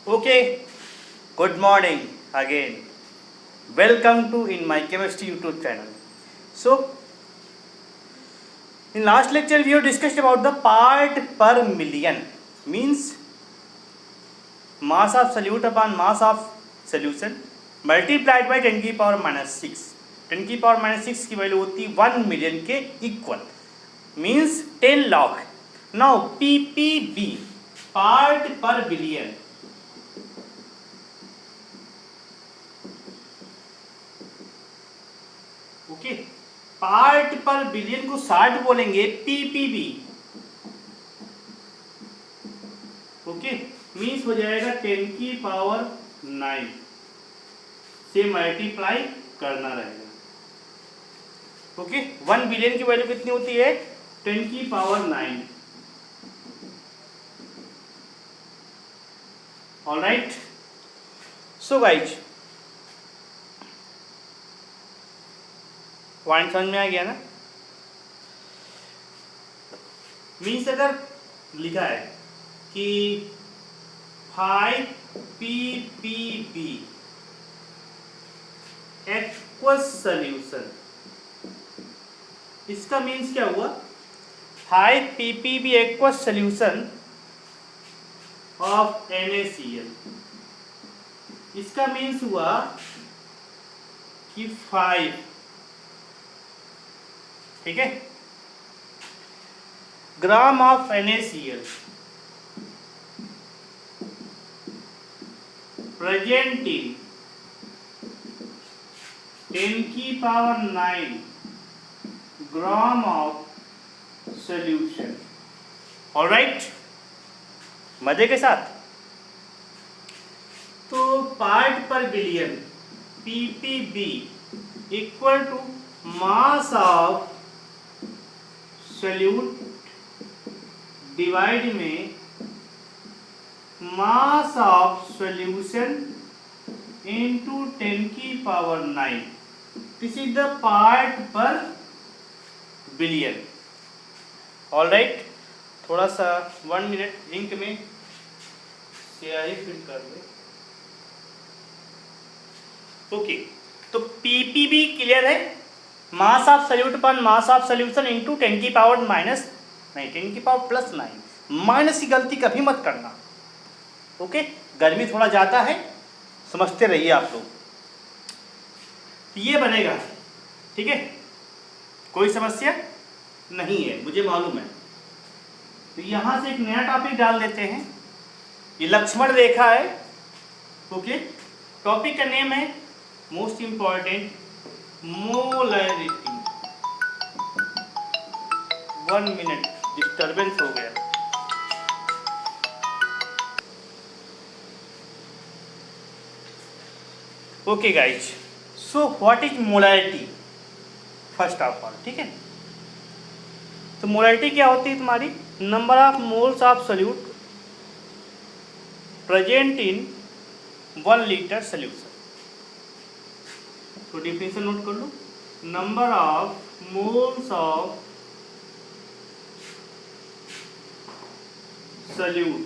Okay, good morning again. Welcome to in my chemistry YouTube channel. So, in last lecture we have discussed about the part per million, means mass of solute upon mass of solution multiplied by 10 की power minus 6. 10 की power minus 6 की value होती है 1 million के equal, means 10 lakh. Now PPB part per billion. Okay, part per billion को 60 बोलेंगे PPB. Okay, means हो जाएगा 10 की पावर 9 से मल्टीप्लाई करना रहेगा. ओके, 1 बिलियन की वैल्यू कितनी होती है? 10 की power 9. Alright, so guys point समझ में आ गया ना? मीन्स अगर लिखा है कि 5 PPB एक्वस सॉल्यूशन, इसका मीन्स क्या हुआ? 5 PPB aqueous solution of NaCl. इसका मीन्स हुआ कि 5, ठीक है, gram of NaCl present in 10 की power 9 gram of solution. Alright, मजे के साथ. तो part per billion PPB equal to mass of solute divide में मास ऑफ सॉल्यूशन इनटू 10 की power 9. This is the part per billion. Alright, थोड़ा सा 1 minute ink में स्याही फिल कर दे. ओके, तो PPB क्लियर है. मास of solute upon mass of solution into 10 की पावर माइनस नहीं 10 की पावर प्लस 9. माइनस की गलती कभी मत करना. ओके, गर्मी थोड़ा ज़्यादा है, समझते रहिए आप लोग. ये बनेगा, ठीक है, कोई समस्या नहीं है, मुझे मालूम है. तो यहाँ से एक नया टॉपिक डाल देते हैं. ये लक्ष्मण रेखा है. ओके, टॉपिक का नेम है most important molarity. 1 minute, disturbance हो गया. Okay guys, so what is molarity first of all. ठीक है, तो मोलैरिटी क्या होती है तुम्हारी? Number of moles of solute present in 1 litre solution. तो डिफिनेशन नोट कर लो. Number of moles of solute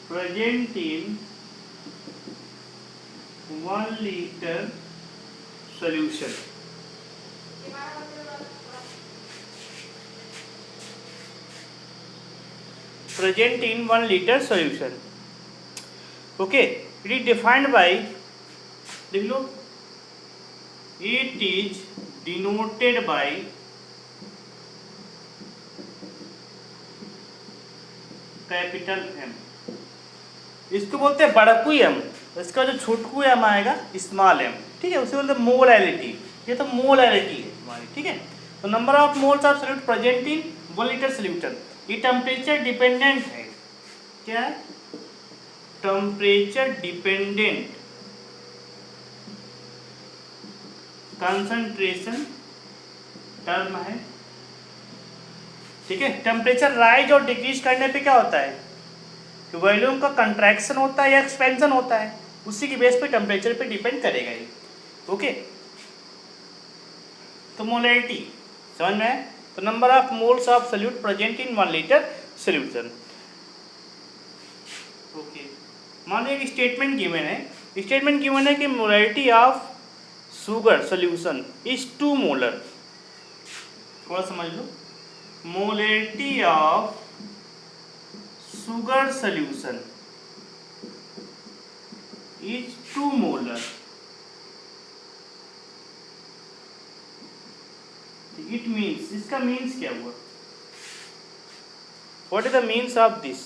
present in 1 litre solution. Present in 1 litre solution. Okay, it is defined by, लिख लो, it is denoted by capital M. इसको बोलते हैं Badku M. इसका जो छोटकू M आएगा स्मॉल m. ठीक है, उसे बोलते हैं मोलैरिटी. ये तो मोलैरिटी है हमारी. ठीक है, तो number of moles of solute present in 1 litre solution. ये टेम्परेचर डिपेंडेंट है. क्या है? टेम्परेचर डिपेंडेंट कंसंट्रेशन टर्म है. ठीक है, टेम्परेचर राइज और डिक्रीज करने पे क्या होता है कि वॉल्यूम का कंट्रैक्शन होता है या एक्सपेंशन होता है, उसी की बेस पे टेम्परेचर पे डिपेंड करेगा ये. ओके, तो मोलैरिटी समझ में है. तो number of moles of solute present in 1 litre solution. Okay, मान लो एक स्टेटमेंट गिवन है, स्टेटमेंट गिवन है कि molarity of sugar solution is 2 molar. थोड़ा समझ लो, molarity of sugar solution is 2 molar. It means, इसका मीन्स क्या हुआ? What is the means of this?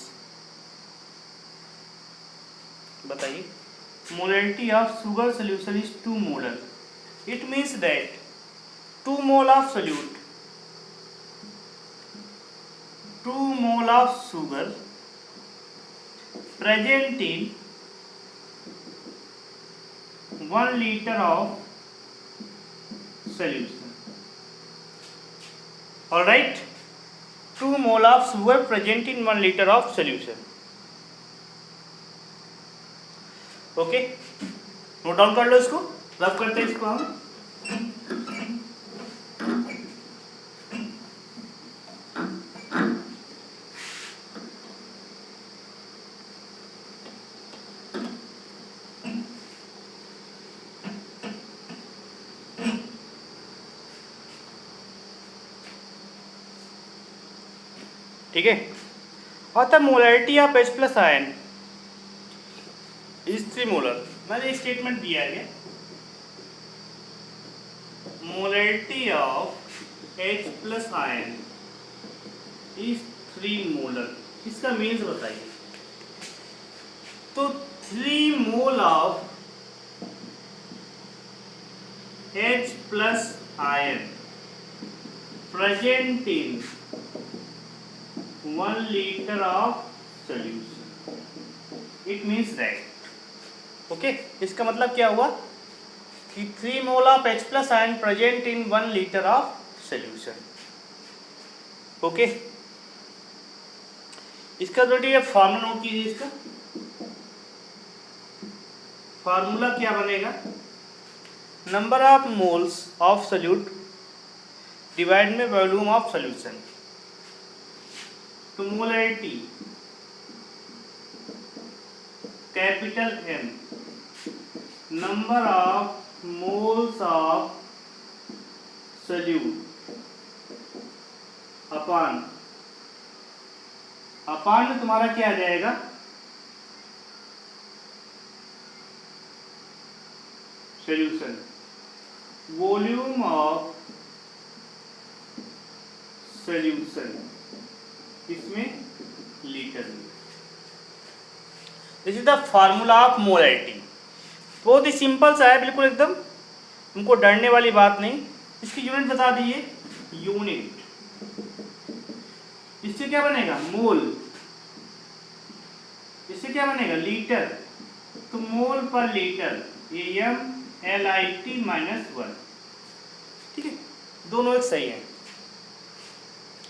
बताइए। Molarity of sugar solution is 2 molar. It means that 2 mole of solute, 2 mole of sugar present in 1 liter of solution. Alright, 2 mole of sugar present in 1 liter of solution. Okay, note down कर लो इसको, रब करते हैं इसको हम। ठीक है, और the molarity of H plus ion is 3 molar. मैंने स्टेटमेंट दिया है, molarity of H plus ion is 3 molar. इसका मीन्स बताइए। तो 3 mole of H plus ion present in 1 liter of solution. It means that, okay, इसका मतलब क्या हुआ कि 3 mole of H plus ion present in 1 liter of solution. Okay, इसका जो ये फॉर्मूला नोट कीजिए। इसका फॉर्मूला क्या बनेगा? Number of moles of solute divide में वॉल्यूम ऑफ सोल्यूशन। तो molarity capital M, number of moles of solute upon में तुम्हारा क्या आ जाएगा? सोल्यूशन, वॉल्यूम ऑफ सोल्यूशन, इसमें लीटर में। This is the formula of molarity. बहुत ही सिंपल सा है, बिल्कुल एकदम, तुमको डरने वाली बात नहीं। इसकी यूनिट बता दीजिए, यूनिट। इससे क्या बनेगा? मोल। इससे क्या बनेगा? लीटर। तो मोल पर लीटर AmLIT -1। ठीक है, दोनों एक सही है।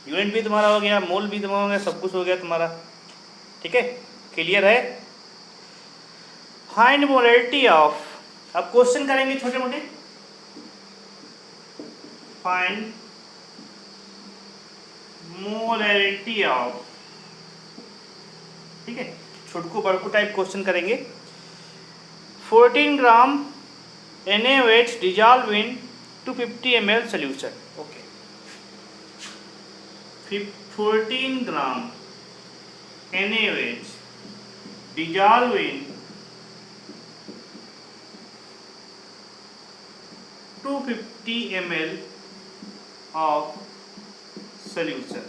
यूनिट भी तुम्हारा हो गया, मोल भी तुम्हारा हो गया, सब कुछ हो गया तुम्हारा। ठीक है, क्लियर है? फाइंड मोलैरिटी ऑफ, अब क्वेश्चन करेंगे छोटे मोटे। फाइंड मोलैरिटी ऑफ, ठीक है, छोटकू बड़कू टाइप क्वेश्चन करेंगे। 14 ग्राम NaOH dissolve in 250 ml solution. Okay, 14 gram NaOH dissolve in 250 ml of solution.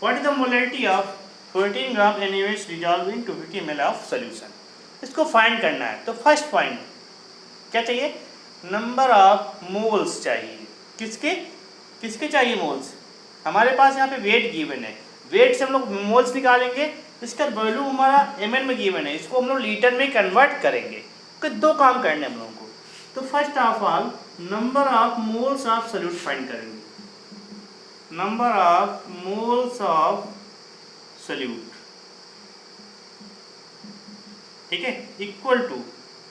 What is the molarity of 14 gram NaOH dissolve in 250 ml of solution? इसको find करना है। तो first point क्या चाहिए? नंबर ऑफ मोल्स चाहिए। किसके चाहिए moles? हमारे पास यहाँ पे वेट गिवन है, वेट से हम लोग मोल्स निकालेंगे। इसका वैल्यू हमारा ml में गिवन है, इसको हम लोग लीटर में कन्वर्ट करेंगे। तो 2 काम करने हम लोगों को। तो first of all number of moles of solute find करेंगे। Number of moles of solute, ठीक है, इक्वल टू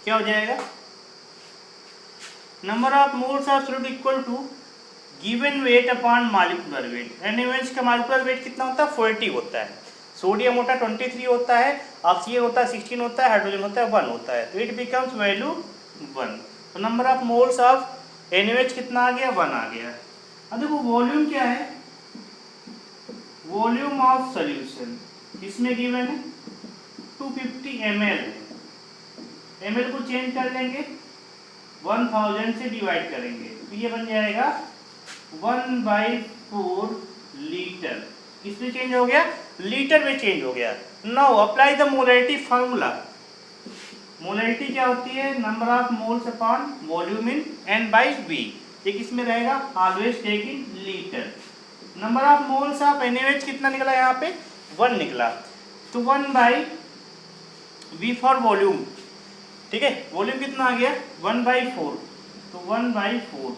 क्या हो जाएगा? Number of moles of solute equal to given weight upon molecular weight. NaOH का मॉलिक्यूलर वेट कितना होता है? 40 होता है। सोडियम होता है 23 होता है, ऑक्सीजन होता है 16 होता है, हाइड्रोजन होता है 1 होता है, तो इट बिकम्स वैल्यू 1। तो number of moles of NaOH कितना आ गया, 1 आ गया। अब देखो वॉल्यूम क्या है, वॉल्यूम ऑफ सॉल्यूशन इसमें गिवन है 250 ml है, ml को चेंज कर लेंगे 1000 से डिवाइड करेंगे तो ये बन जाएगा 1/4 लीटर। किसमें चेंज हो गया, लीटर में चेंज हो गया। Now apply the molarity formula. Molarity क्या होती है, number of moles upon volume in N/V। ये किसमें रहेगा, always take in litre. Number of moles of NaOH कितना निकला यहाँ पे, 1 निकला, तो 1/V फॉर वॉल्यूम, ठीक है, वॉल्यूम कितना आ गया 1/4, तो 1/4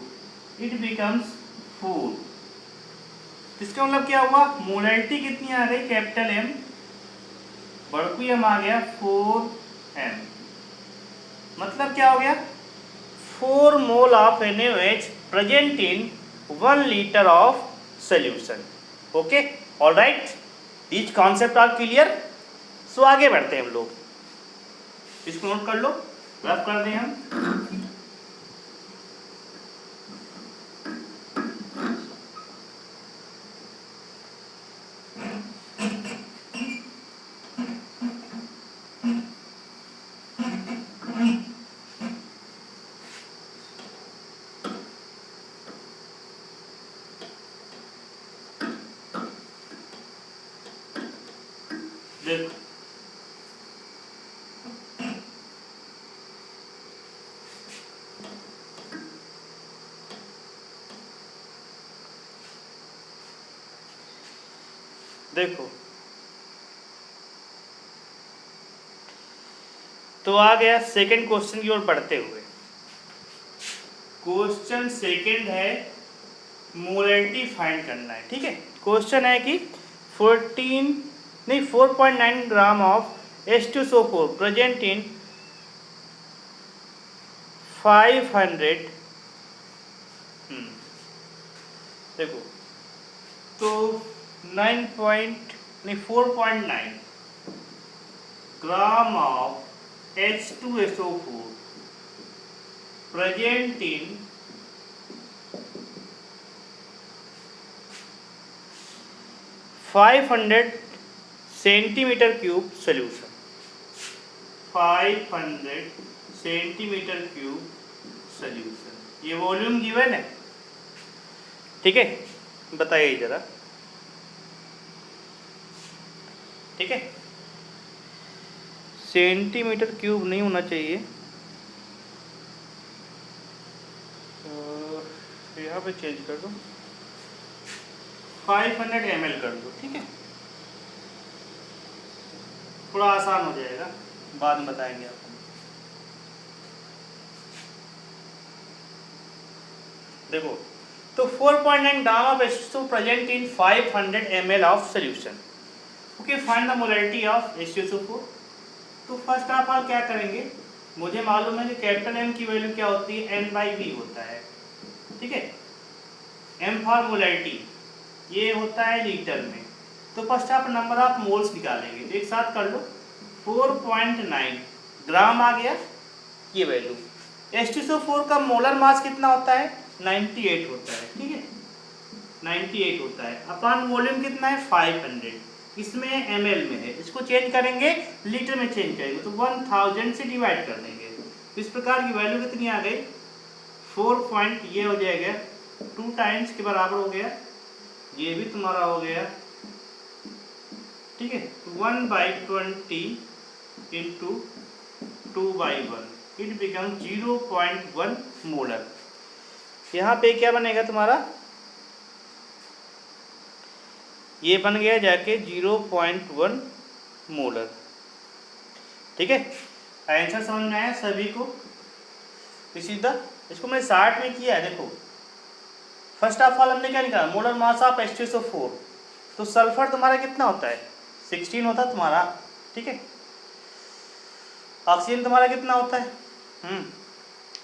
इट बिकम्स 4। इसका मतलब क्या हुआ, मोलैरिटी कितनी आ गई, कैपिटल M, बड़कू M आ गया 4M। मतलब क्या हो गया, 4 mole of NaOH present in 1 litre of solution. Okay, alright, these concept are clear. So आगे बढ़ते हैं हम लोग, इसको नोट कर लो, रफ कर दें हम। देखो देखो तो आ गया सेकंड क्वेश्चन की ओर बढ़ते हुए। क्वेश्चन सेकंड है मोलैरिटी फाइंड करना है, ठीक है। क्वेश्चन है कि 4.9 gram of H2SO4 present in 500, देखो तो 4.9 gram of H2SO4 present in 500 centimetre cube solution, 500 centimetre cube solution, ये वॉल्यूम गिवन है, ठीक है। बताइए जरा, ठीक है, सेंटीमीटर क्यूब नहीं होना चाहिए, यहाँ पे चेंज कर दो, 500 ml कर दो, ठीक है, थोड़ा आसान हो जाएगा, बाद में बताएंगे आपको। देखो तो 4.9 gram of H2SO present in 500 ml of solution. Okay, find the molarity of H2SO4। तो फर्स्ट ऑफ ऑल क्या करेंगे, मुझे मालूम है कि कैपिटल M की वैल्यू क्या होती है, N/V होता है, ठीक है। M फॉर मोलैरिटी ये होता है लीटर में, तो फर्स्ट आप नंबर ऑफ मोल्स निकालेंगे, तो एक साथ कर लो, 4.9 ग्राम आ गया ये वैल्यू। H2SO4 का मोलर मास कितना होता है, 98 होता है, ठीक है, 98 होता है, अपॉन वॉल्यूम कितना है 500, इसमें ml में है, इसको चेंज करेंगे लीटर में चेंज करेंगे, तो 1000 से डिवाइड कर देंगे, तो इस प्रकार की वैल्यू कितनी आ गई 4. ये हो जाएगा 2 टाइम्स के बराबर हो गया, ये भी तुम्हारा हो गया, ठीक है, 1/20 इंटू 2/1 इट बिकम 0.1 मोलर। यहाँ पे क्या बनेगा तुम्हारा, ये बन गया जाके 0.1 मोलर, ठीक है। आंसर समझ में आया सभी को, सीधा इसको मैंने 60 में किया है। देखो फर्स्ट ऑफ ऑल हमने क्या निकाला, मोलर मास ऑफ H2SO4, तो सल्फर तुम्हारा कितना होता है 16 होता है तुम्हारा, ठीक है। ऑक्सीजन तुम्हारा कितना होता है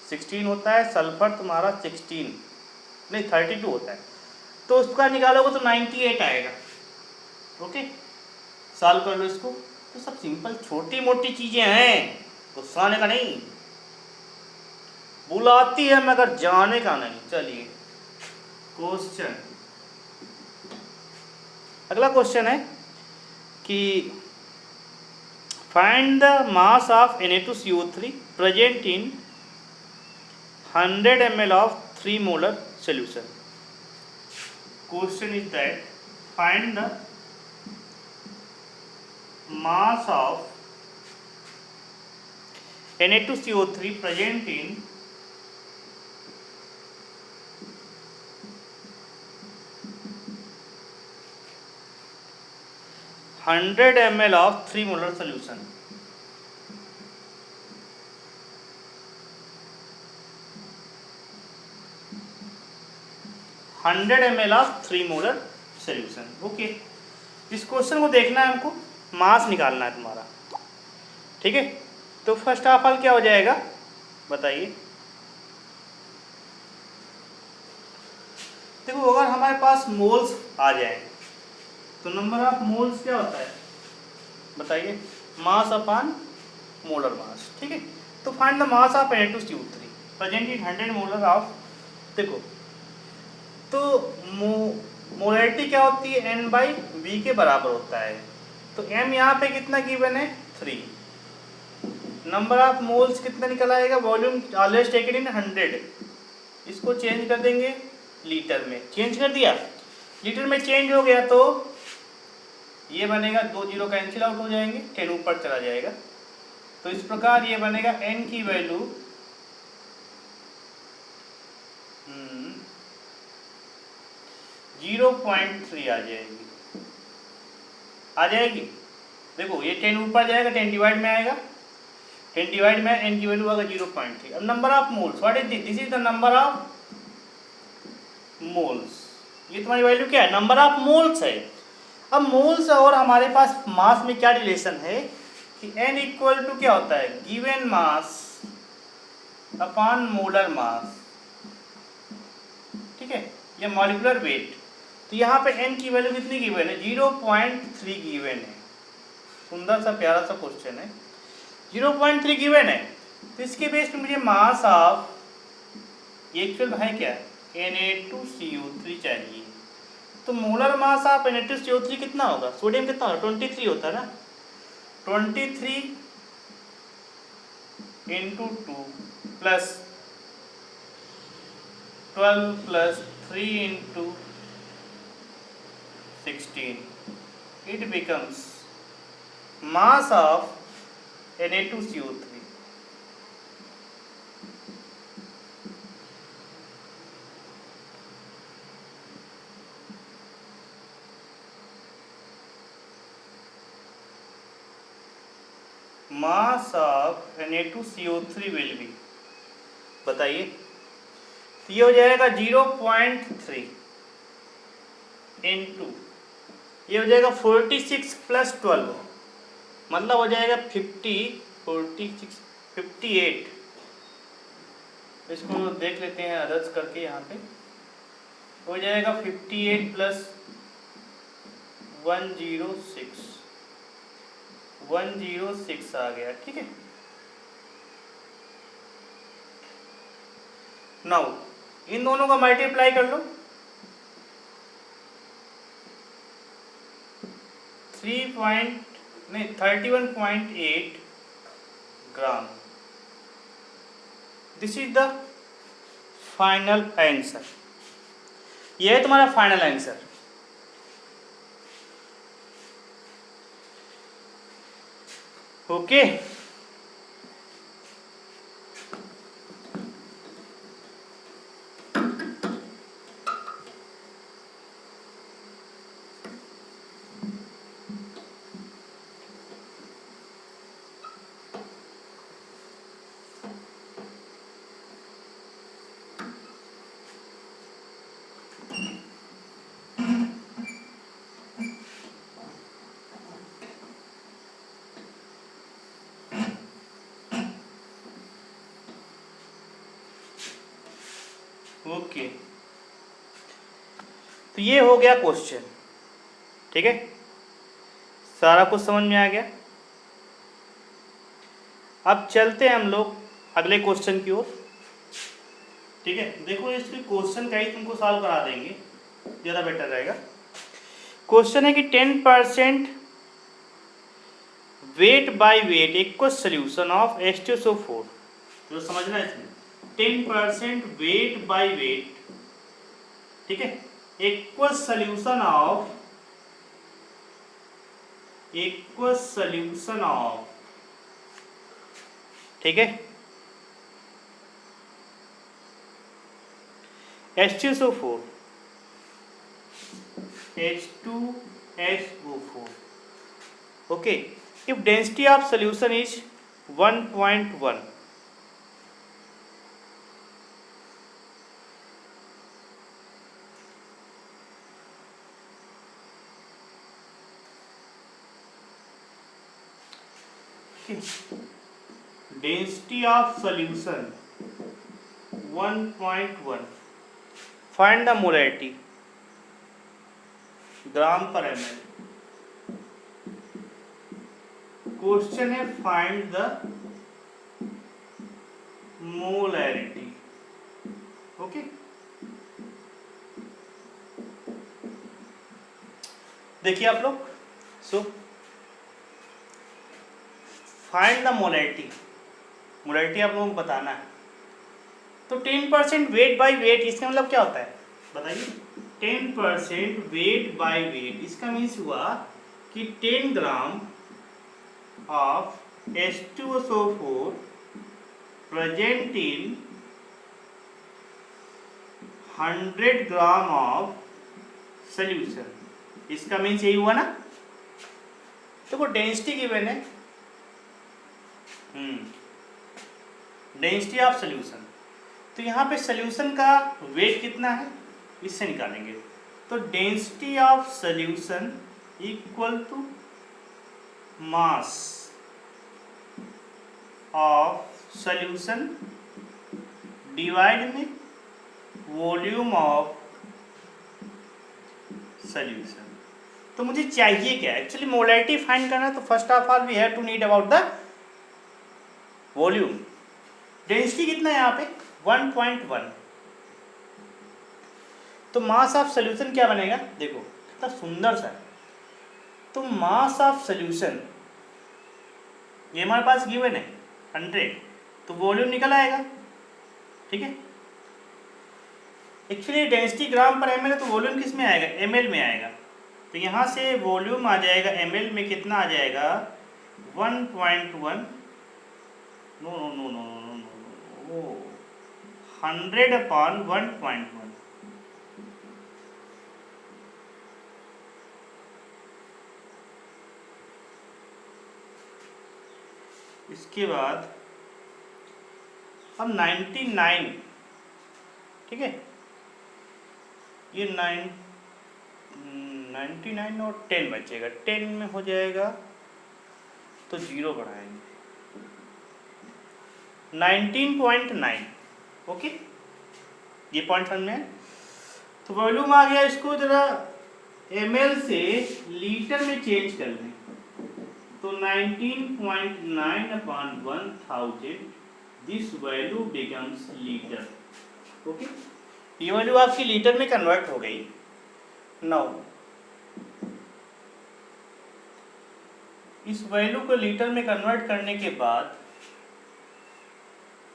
16 होता है, सल्फर तुम्हारा 16 नहीं 32 होता है, तो उसका निकालोगे तो 98 आएगा, ओके। सॉल्व कर लो इसको। तो सब सिंपल छोटी मोटी चीजें हैं, गुस्सा आने का नहीं, बुलाती है मगर जाने का नहीं। चलिए क्वेश्चन, अगला क्वेश्चन है कि find the mass of Na2CO3 present in 100 ml of 3 molar solution. Question is that find the mass of Na2CO3 present in 100 ml of 3 molar solution. Hundred ml of 3 molar solution. Okay, इस question को देखना है हमको, मास निकालना है तुम्हारा, ठीक है। तो फर्स्ट ऑफ ऑल क्या हो जाएगा बताइए। देखो अगर हमारे पास मोल्स आ जाए तो नंबर ऑफ मोल्स क्या होता है बताइए, मास अपॉन मोलर मास, ठीक है। तो find the mass of Na2CO3 present in 100 molar of, देखो तो मोलैरिटी क्या होती है, N/V के बराबर होता है। तो M यहाँ पे कितना गिवन है 3, नंबर ऑफ मोल्स कितना निकल आएगा, वॉल्यूम ऑलवेज टेकन इन 100, इसको चेंज कर देंगे लीटर में, चेंज कर दिया, लीटर में चेंज हो गया तो ये बनेगा, 2 जीरो कैंसिल आउट हो जाएंगे, 10 ऊपर चला जाएगा। तो इस प्रकार ये बनेगा N की वैल्यू 0.3 आ जाएगी। देखो ये 10 ऊपर जाएगा, 10 डिवाइड में आएगा, 10 डिवाइड में N की वैल्यू आएगा 0.3। अब number of moles, what is this is the number of moles, ये तुम्हारी वैल्यू क्या है, नंबर ऑफ मोल्स है। अब मोल्स और हमारे पास मास में क्या रिलेशन है कि N इक्वल टू क्या होता है, given mass upon molar mass, ठीक है, या मॉलिक्यूलर वेट। तो यहाँ पे N की वैल्यू कितनी गिवन है, 0.3 गिवन है। सुंदर सा प्यारा सा क्वेश्चन है, 0.3 गिवन है। तो इसके बेस पे मुझे मास ऑफ, ये एक्चुअल है क्या, Na2CO3 चाहिए। तो मोलर मास ऑफ Na2CO3 कितना होगा, सोडियम कितना होगा, 23 होता है ना, 23 × 2 plus 12 plus 3 × 16, it becomes mass of Na2CO3 mass of Na2CO3 will be, बताइए। तो ये हो जाएगा 0.3 × ये हो जाएगा 46 प्लस 12, मतलब हो जाएगा 46 58। इसको देख लेते हैं अदर्स करके, यहाँ पे हो जाएगा 58 प्लस 106 आ गया, ठीक है। नाउ इन दोनों का मल्टीप्लाई कर लो, 31.8 gram. This is the final answer, यह है तुम्हारा फाइनल आंसर। ओके, ओके, तो ये हो गया क्वेश्चन, ठीक है। सारा कुछ समझ में आ गया। अब चलते हैं हम लोग अगले क्वेश्चन की ओर। ठीक है, देखो इसके क्वेश्चन का ही तुमको सॉल्व करा देंगे, ज़्यादा बेटर रहेगा। क्वेश्चन है कि 10% weight by weight equal solution of H2SO4। तो समझना है इसमें 10% वेट बाय वेट, ठीक है, इक्वल सोल्यूशन ऑफ, ठीक है, H2SO4, H2SO4, okay, if density of solution is 1.1, density of solution 1.1, find the molarity gram per ml। Question है find the molarity. Okay, देखिए आप लोग, so find the molarity, molarity आप लोगों को बताना है। तो 10% वेट बाय वेट, इसका मतलब क्या होता है बताइए। 10% वेट बाय वेट, इसका मीन्स हुआ कि 10 gram of H2SO4 present in 100 gram of solution. इसका मीन्स यही हुआ ना। तो वो डेंसिटी गिवन है, डेंसिटी ऑफ सोल्यूशन। तो यहाँ पे सोल्यूशन का वेट कितना है इससे निकालेंगे। तो density of solution equal to mass of solution divide में वॉल्यूम ऑफ सोल्यूशन। तो मुझे चाहिए क्या एक्चुअली, मोलैरिटी फाइंड करना। तो first of all we have to need about the volume. Density कितना है यहाँ पे 1.1। तो मास ऑफ सोल्यूशन क्या बनेगा, देखो कितना सुंदर सा है। तो मास ऑफ सोल्यूशन ये हमारे पास गिवन है 100, तो वॉल्यूम निकल आएगा। ठीक है, एक्चुअली डेंसिटी ग्राम पर ml है, तो वॉल्यूम किस में आएगा, ml में आएगा। तो यहाँ से वॉल्यूम आ जाएगा ml में, कितना आ जाएगा 1.1, no no no no no no, 100/1.1। इसके बाद अब 99, ठीक है, ये 99 और 10 बचेगा, 10 में हो जाएगा तो 0 बढ़ाएंगे 19.9। ओके, ये पॉइंट समझ में है। तो वॉल्यूम आ गया, इसको जरा ml से लीटर में चेंज कर लें। तो 19.9/1000, this value becomes litre. Okay, ये वैल्यू आपकी लीटर में कन्वर्ट हो गई। नाउ इस वैल्यू को लीटर में कन्वर्ट करने के बाद,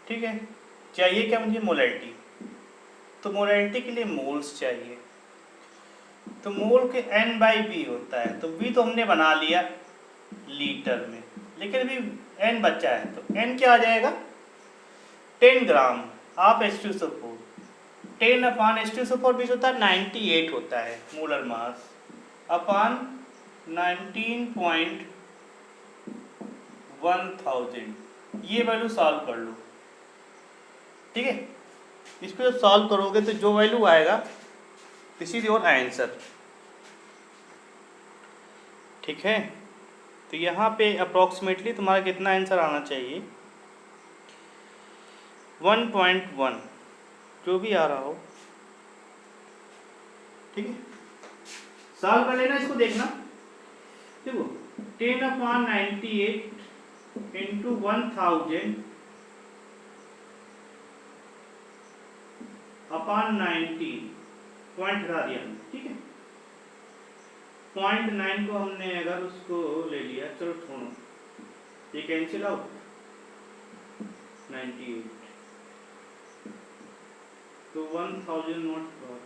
ठीक है, चाहिए क्या मुझे, मोलैरिटी। तो मोलैरिटी के लिए मोल्स चाहिए। तो मोल के N/V होता है। तो V तो हमने बना लिया लीटर में, लेकिन अभी N बचा है। तो N क्या आ जाएगा, 10 ग्राम ऑफ H2SO4। 10/H2SO4 बीच होता है 98 होता है मोलर मास, अपॉन 19.1000। ये वैल्यू सॉल्व कर लो। ठीक है, इसको जब सॉल्व करोगे तो जो वैल्यू आएगा दिस इज योर आंसर। ठीक है, तो यहाँ पे अप्रॉक्सीमेटली तुम्हारा कितना आंसर आना चाहिए, 1.1 जो भी आ रहा हो। ठीक है, सॉल्व कर लेना, इसको देखना। देखो 10/98 इंटू 1000 अपॉन 90 पॉइंट हटा दिया हमने, ठीक है। 0.9 को हमने अगर उसको ले लिया, चलो छोड़ो, ये कैंसिल आउट, 98 तो 1000 नॉट क्रॉस,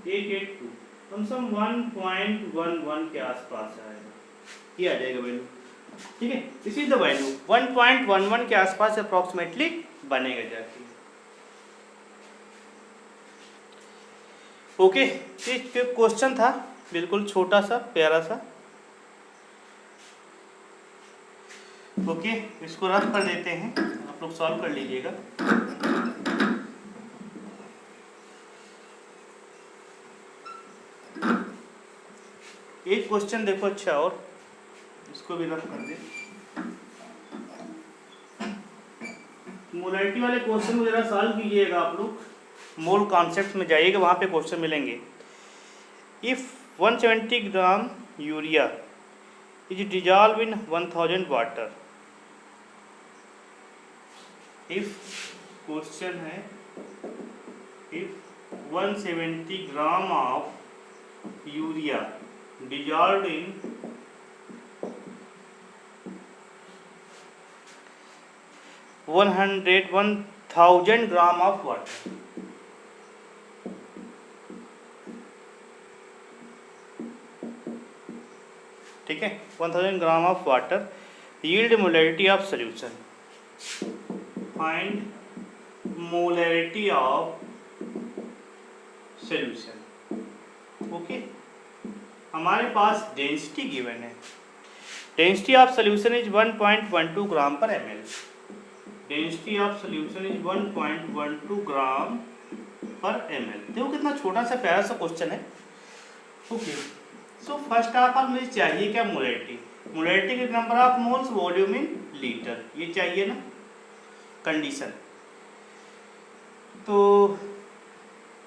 882 कम से कम 1.11 के आसपास आएगा, ये आ जाएगा वैल्यू, ठीक है। दिस इज द वैल्यू 1.11 के आसपास अप्रोक्सीमेटली बनेगा जाके। ओके, ये क्वेश्चन था बिल्कुल छोटा सा प्यारा सा। ओके, इसको रफ कर देते हैं, आप लोग सॉल्व कर लीजिएगा। एक क्वेश्चन देखो अच्छा, और इसको भी रफ कर दे। मोलैरिटी वाले क्वेश्चन को जरा सॉल्व कीजिएगा आप लोग, मोल कॉन्सेप्ट में जाइएगा, वहाँ पे क्वेश्चन मिलेंगे। If 170 gram urea is dissolve in 1000 water, if question है if 170 gram of urea dissolve in 1000 gram of water, ठीक है, 1000 gram of water yield molarity of solution, find molarity of solution. Okay, हमारे पास density given है, density of solution is 1.12 gram per ml, density of solution is 1.12 gram per ml। देखो कितना छोटा सा प्यारा सा क्वेश्चन है। Okay, so first of all मुझे चाहिए क्या, मोलैरिटी, मोलैरिटी के number of moles volume in litre, ये चाहिए ना कंडीशन। तो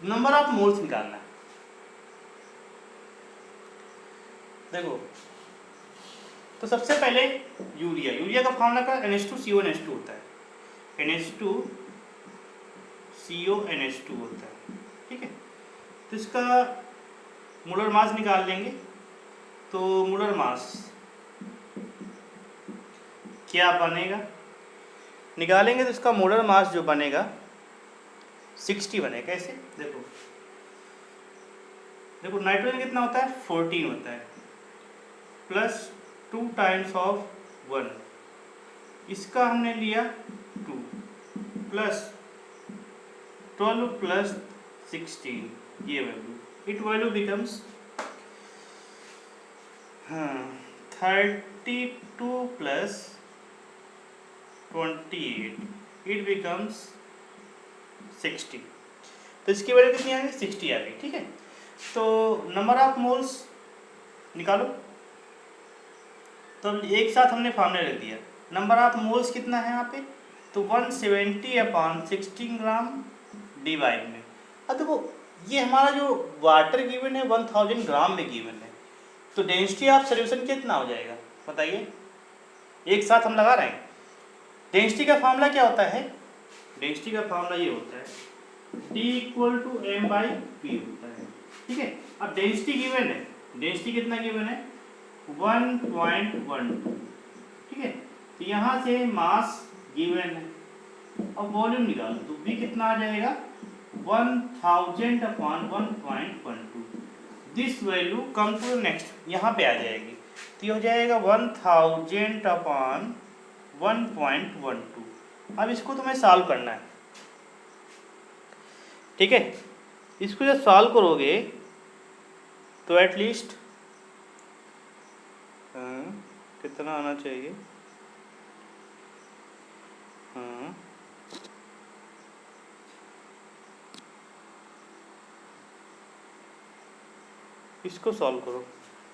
नंबर ऑफ मोल्स निकालना है। देखो, तो सबसे पहले यूरिया, यूरिया का फॉर्मूला का NH2CO NH2 होता है, NH2CO NH2 होता है, ठीक है। तो इसका मोलर मास निकाल लेंगे, तो मोलर मास क्या बनेगा, निकालेंगे तो इसका मोलर मास जो बनेगा 60 बनेगा। कैसे, देखो देखो नाइट्रोजन कितना होता है, 14 होता है, प्लस 2 टाइम्स ऑफ 1, इसका हमने लिया 2, प्लस 12 प्लस 16, ये value, it value becomes 32 plus 28, it becomes 60। तो इसकी वैल्यू कितनी आ गई, 60 आ गई, ठीक है। तो नंबर ऑफ मोल्स निकालो, तो एक साथ हमने फॉर्मूला रख दिया, नंबर ऑफ मोल्स कितना है यहाँ पे, तो 170/16 ग्राम डिवाइड में। अब देखो ये हमारा जो वाटर गिवन है 1000 ग्राम में गिवन है, तो डेंसिटी ऑफ सॉल्यूशन कितना हो जाएगा बताइए, एक साथ हम लगा रहे हैं। डेंसिटी का फार्मूला क्या होता है, डेंसिटी का फार्मूला ये होता है D = m/p होता है, ठीक है। अब डेंसिटी गिवन है, डेंसिटी कितना गिवन है 1.12, ठीक है। तो यहाँ से मास गिवन है, अब वॉल्यूम निकालो तो V कितना आ जाएगा 1000/1.12, this value come to next, यहाँ पे आ जाएगी, तो ये हो जाएगा 1000/1.12। अब इसको तुम्हें सॉल्व करना है, ठीक है। इसको जब सॉल्व करोगे तो एटलीस्ट कितना आना चाहिए, इसको सॉल्व करो,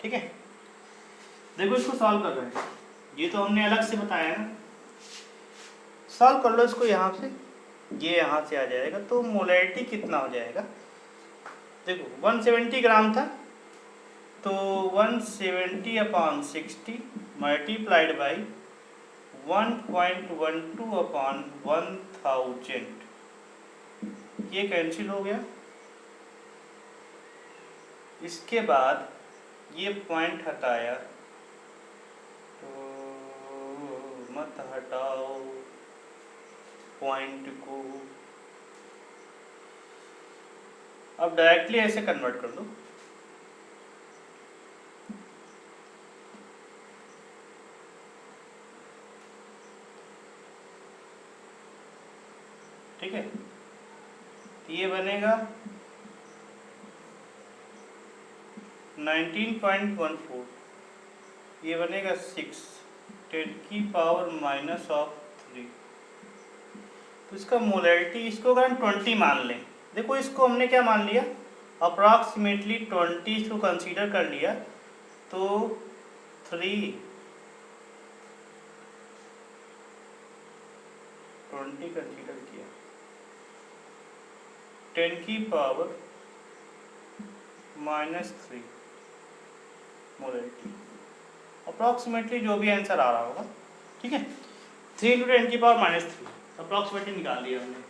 ठीक है। देखो इसको सॉल्व कर रहे हैं, ये तो हमने अलग से बताया ना, सॉल्व कर लो इसको यहाँ से, ये यहाँ से आ जाएगा, तो मोलैरिटी कितना हो जाएगा, देखो 170 ग्राम था, तो 170/60 मल्टीप्लाइड बाई 1.12/1000, ये कैंसिल हो गया। इसके बाद ये पॉइंट हटाया, तो मत हटाओ पॉइंट को, अब डायरेक्टली ऐसे कन्वर्ट कर दो। ठीक है, तो ये बनेगा 19.14, ये बनेगा 6 10⁻⁻3। तो इसका मोलैरिटी, इसको अगर हम 20 मान लें, देखो इसको हमने क्या मान लिया, अप्रॉक्सीमेटली 20 इसको कंसीडर कर लिया, तो 3 20 कंसीडर किया, 10⁻⁻3 मोलैरिटी, अप्रॉक्सीमेटली जो भी आंसर आ रहा होगा। ठीक है, 3 × 10⁻³ अप्रॉक्सीमेटली निकाल लिया हमने।